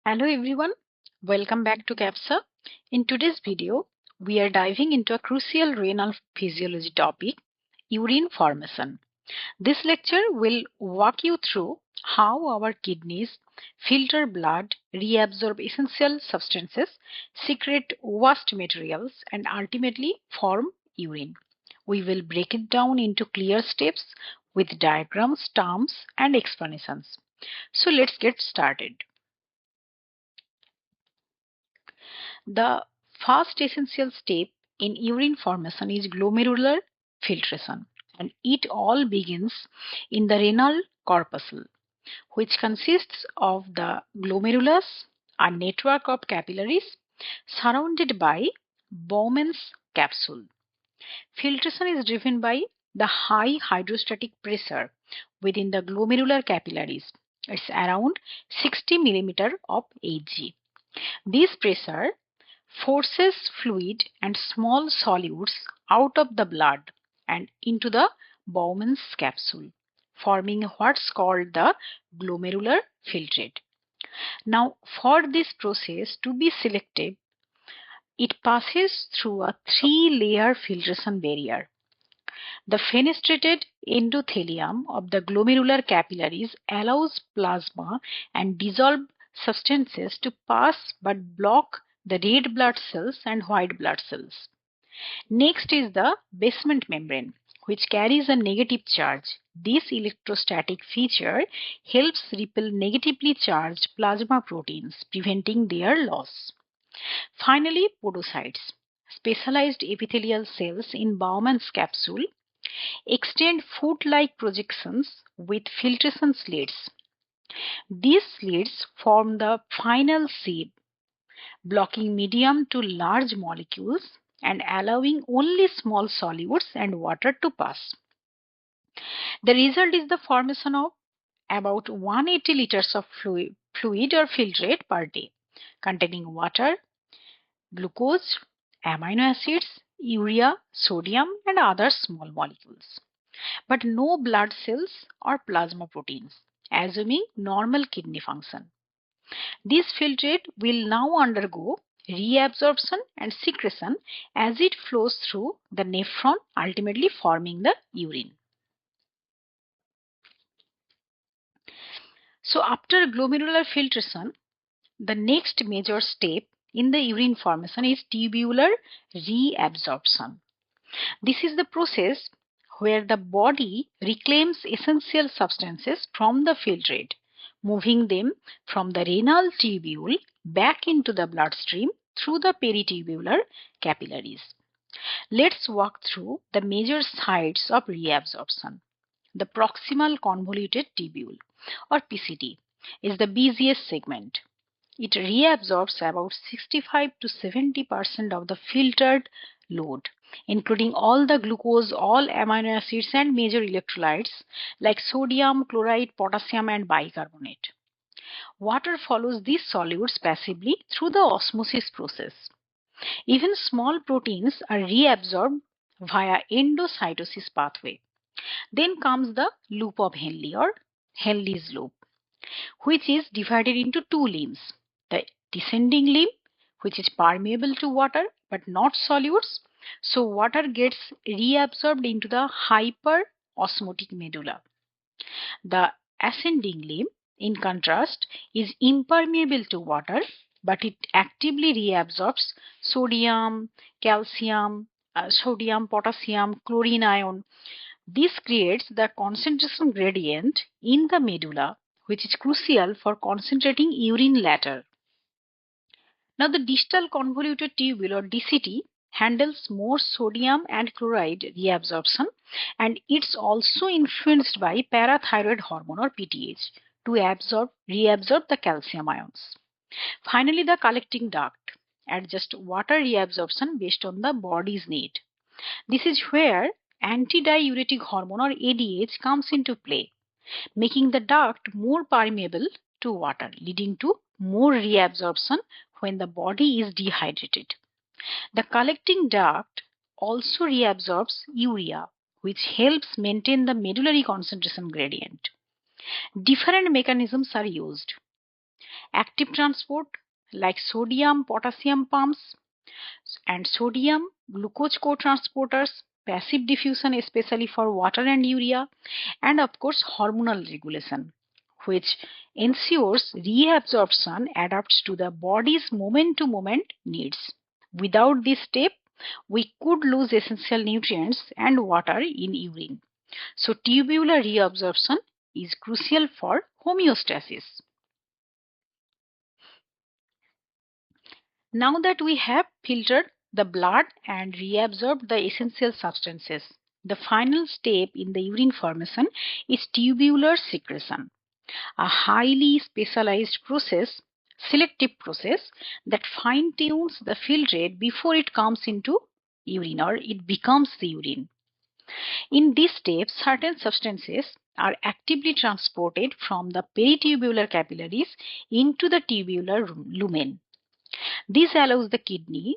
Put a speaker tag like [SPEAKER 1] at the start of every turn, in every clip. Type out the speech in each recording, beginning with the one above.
[SPEAKER 1] Hello everyone, welcome back to CAPSA. In today's video, we are diving into a crucial renal physiology topic, urine formation. This lecture will walk you through how our kidneys filter blood, reabsorb essential substances, secrete waste materials, and ultimately form urine. We will break it down into clear steps with diagrams, terms, and explanations. So let's get started. The first essential step in urine formation is glomerular filtration, and it all begins in the renal corpuscle, which consists of the glomerulus, a network of capillaries surrounded by Bowman's capsule. Filtration is driven by the high hydrostatic pressure within the glomerular capillaries. It's around 60 mm of Hg. This pressure forces fluid and small solutes out of the blood and into the Bowman's capsule, forming what's called the glomerular filtrate. Now, for this process to be selective, it passes through a three-layer filtration barrier. The fenestrated endothelium of the glomerular capillaries allows plasma and dissolved substances to pass but block the red blood cells and white blood cells. Next is the basement membrane, which carries a negative charge. This electrostatic feature helps repel negatively charged plasma proteins, preventing their loss. Finally, podocytes, specialized epithelial cells in Bowman's capsule, extend foot-like projections with filtration slits. These slits form the final sieve, blocking medium to large molecules and allowing only small solutes and water to pass. The result is the formation of about 180 liters of fluid or filtrate per day, containing water, glucose, amino acids, urea, sodium, and other small molecules, but no blood cells or plasma proteins, assuming normal kidney function. This filtrate will now undergo reabsorption and secretion as it flows through the nephron, ultimately forming the urine. So after glomerular filtration, the next major step in the urine formation is tubular reabsorption. This is the process where the body reclaims essential substances from the filtrate, moving them from the renal tubule back into the bloodstream through the peritubular capillaries. Let's walk through the major sites of reabsorption. The proximal convoluted tubule, or PCT, is the busiest segment. It reabsorbs about 65 to 70% of the filtered load, including all the glucose, all amino acids, and major electrolytes like sodium, chloride, potassium, and bicarbonate. Water follows these solutes passively through the osmosis process. Even small proteins are reabsorbed via endocytosis pathway. Then comes the loop of Henle, or Henle's loop, which is divided into two limbs. The descending limb, which is permeable to water but not solutes, so water gets reabsorbed into the hyperosmotic medulla. The ascending limb, in contrast, is impermeable to water, but it actively reabsorbs sodium, calcium, sodium, potassium, chlorine ion. This creates the concentration gradient in the medulla, which is crucial for concentrating urine later. Now, the distal convoluted tubule, or DCT, handles more sodium and chloride reabsorption, and it's also influenced by parathyroid hormone, or PTH, to reabsorb the calcium ions. Finally, the collecting duct adjusts water reabsorption based on the body's need. This is where antidiuretic hormone, or ADH, comes into play, making the duct more permeable to water, leading to more reabsorption when the body is dehydrated. The collecting duct also reabsorbs urea, which helps maintain the medullary concentration gradient. Different mechanisms are used. Active transport like sodium, potassium pumps, and sodium glucose co-transporters, passive diffusion especially for water and urea, and of course hormonal regulation, which ensures reabsorption adapts to the body's moment to moment needs. Without this step, we could lose essential nutrients and water in urine. So tubular reabsorption is crucial for homeostasis. Now that we have filtered the blood and reabsorbed the essential substances, the final step in the urine formation is tubular secretion, a highly specialized process, selective process that fine tunes the filtrate before it comes into urine or it becomes the urine. In this step, certain substances are actively transported from the peritubular capillaries into the tubular lumen. This allows the kidneys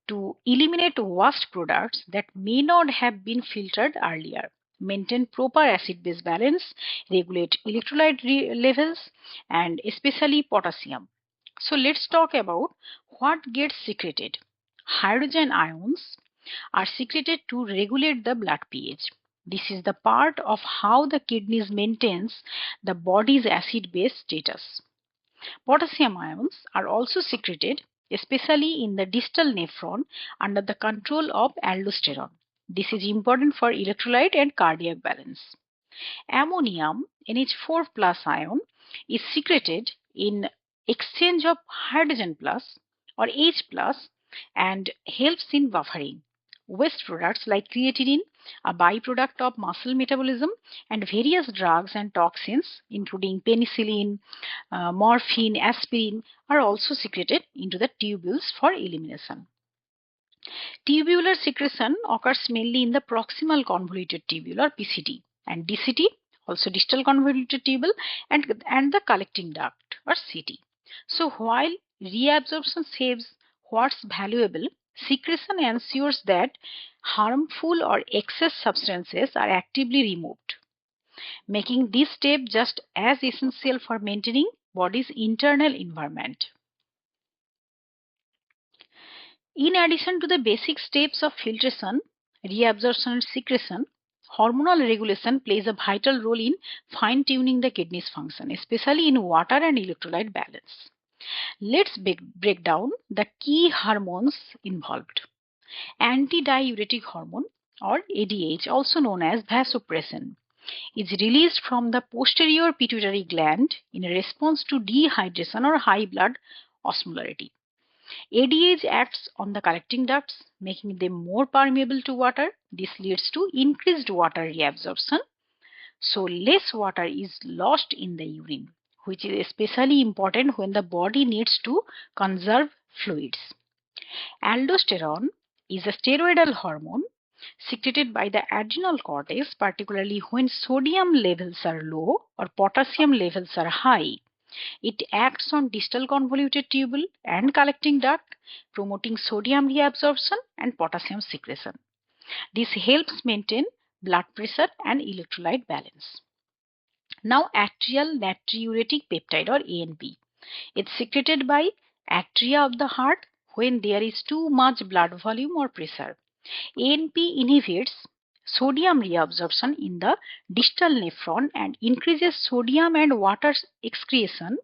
[SPEAKER 1] to eliminate waste products that may not have been filtered earlier, maintain proper acid-base balance, regulate electrolyte levels, and especially potassium. So let's talk about what gets secreted. Hydrogen ions are secreted to regulate the blood pH. This is the part of how the kidneys maintains the body's acid-base status. Potassium ions are also secreted, especially in the distal nephron under the control of aldosterone. This is important for electrolyte and cardiac balance. Ammonium NH4 plus ion is secreted in exchange of hydrogen plus or H plus and helps in buffering. Waste products like creatinine, a byproduct of muscle metabolism, and various drugs and toxins, including penicillin, morphine, aspirin, are also secreted into the tubules for elimination. Tubular secretion occurs mainly in the proximal convoluted tubule or PCT and DCT, also distal convoluted tubule, and the collecting duct or CT. So while reabsorption saves what's valuable, secretion ensures that harmful or excess substances are actively removed, making this step just as essential for maintaining body's internal environment. In addition to the basic steps of filtration, reabsorption and secretion, hormonal regulation plays a vital role in fine-tuning the kidney's function, especially in water and electrolyte balance. Let's break down the key hormones involved. Antidiuretic hormone or ADH, also known as vasopressin, is released from the posterior pituitary gland in response to dehydration or high blood osmolarity. ADH acts on the collecting ducts, making them more permeable to water. This leads to increased water reabsorption, so less water is lost in the urine, which is especially important when the body needs to conserve fluids. Aldosterone is a steroidal hormone secreted by the adrenal cortex, particularly when sodium levels are low or potassium levels are high. It acts on distal convoluted tubule and collecting duct, promoting sodium reabsorption and potassium secretion. This helps maintain blood pressure and electrolyte balance. Now, atrial natriuretic peptide or ANP. It's secreted by atria of the heart when there is too much blood volume or pressure. ANP inhibits sodium reabsorption in the distal nephron and increases sodium and water excretion,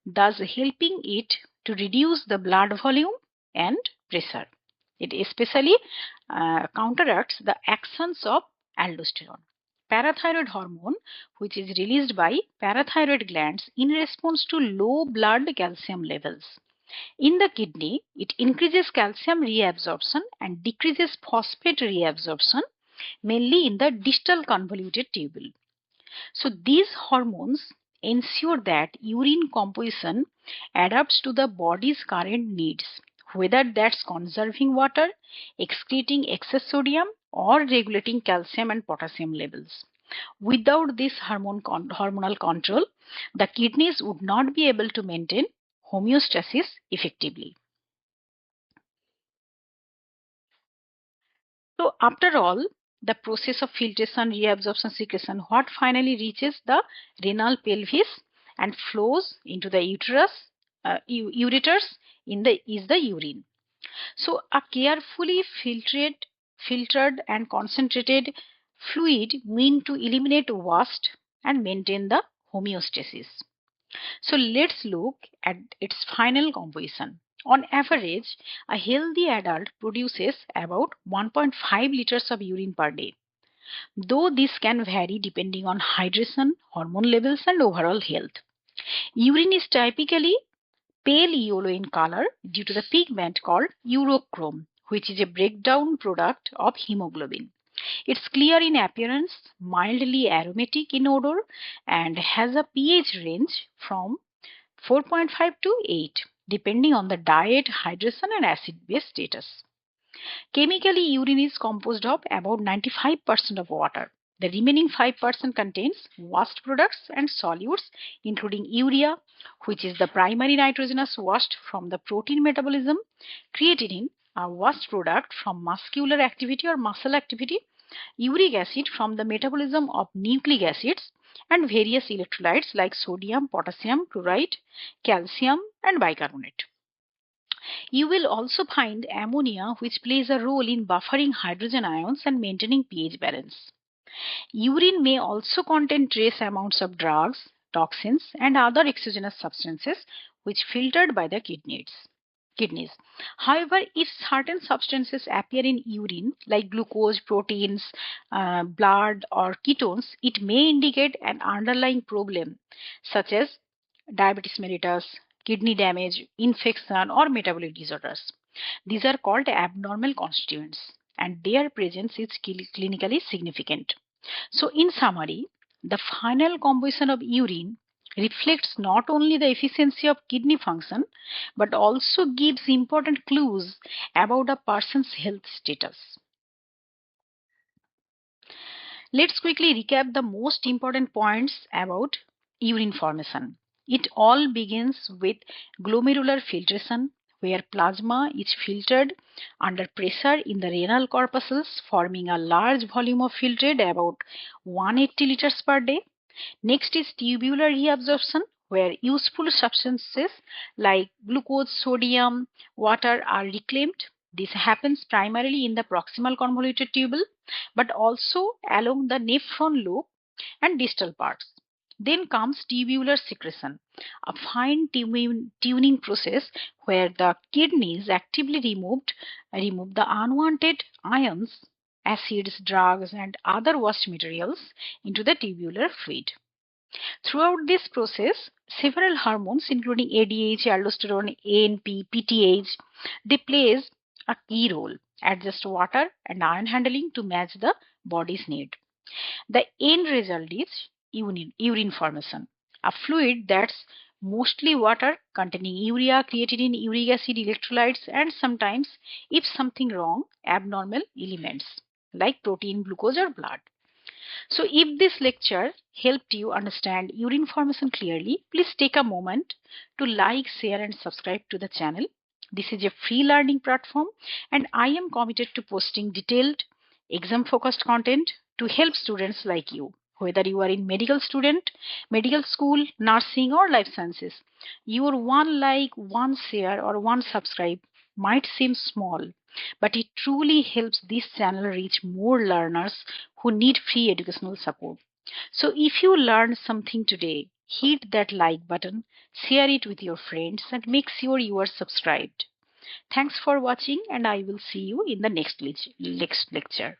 [SPEAKER 1] thus helping it to reduce the blood volume and pressure. It especially counteracts the actions of aldosterone. Parathyroid hormone, which is released by parathyroid glands in response to low blood calcium levels. In the kidney, it increases calcium reabsorption and decreases phosphate reabsorption, mainly in the distal convoluted tubule. So these hormones ensure that urine composition adapts to the body's current needs, whether that's conserving water, excreting excess sodium, or regulating calcium and potassium levels. Without this hormonal control, the kidneys would not be able to maintain homeostasis effectively. So after all, the process of filtration, reabsorption, secretion, what finally reaches the renal pelvis and flows into the ureters is the urine. So a carefully filtered and concentrated fluid meant to eliminate waste and maintain the homeostasis. So let's look at its final composition. On average, a healthy adult produces about 1.5 liters of urine per day, though this can vary depending on hydration, hormone levels, and overall health. Urine is typically pale yellow in color due to the pigment called urochrome, which is a breakdown product of hemoglobin. It's clear in appearance, mildly aromatic in odor, and has a pH range from 4.5 to 8, depending on the diet, hydration, and acid-base status. Chemically, urine is composed of about 95% of water. The remaining 5% contains waste products and solutes, including urea, which is the primary nitrogenous waste from the protein metabolism, creatinine, a waste product from muscular activity or muscle activity, uric acid from the metabolism of nucleic acids, and various electrolytes like sodium, potassium, chloride, calcium, and bicarbonate. You will also find ammonia, which plays a role in buffering hydrogen ions and maintaining pH balance. Urine may also contain trace amounts of drugs, toxins, and other exogenous substances which filtered by the kidneys. However, if certain substances appear in urine like glucose, proteins, blood, or ketones, it may indicate an underlying problem such as diabetes mellitus, kidney damage, infection, or metabolic disorders. These are called abnormal constituents, and their presence is clinically significant. So, in summary, the final composition of urine reflects not only the efficiency of kidney function but also gives important clues about a person's health status. Let's quickly recap the most important points about urine formation. It all begins with glomerular filtration, where plasma is filtered under pressure in the renal corpuscles, forming a large volume of filtrate about 180 liters per day. Next is tubular reabsorption, where useful substances like glucose, sodium, water are reclaimed. This happens primarily in the proximal convoluted tubule, but also along the nephron loop and distal parts. Then comes tubular secretion, a fine tuning process where the kidneys actively remove the unwanted ions, acids, drugs, and other waste materials into the tubular fluid. Throughout this process, several hormones including ADH, aldosterone, ANP, PTH, they plays a key role, adjust water and ion handling to match the body's need. The end result is urine formation, a fluid that's mostly water containing urea, creatinine, uric acid, electrolytes, and sometimes, if something wrong, abnormal elements like protein, glucose, or blood. So if this lecture helped you understand urine formation clearly, please take a moment to like, share, and subscribe to the channel. This is a free learning platform, and I am committed to posting detailed exam-focused content to help students like you. Whether you are in medical school, nursing, or life sciences, your one like, one share, or one subscribe might seem small, but it truly helps this channel reach more learners who need free educational support. So if you learned something today, hit that like button, share it with your friends, and make sure you are subscribed. Thanks for watching, and I will see you in the next lecture.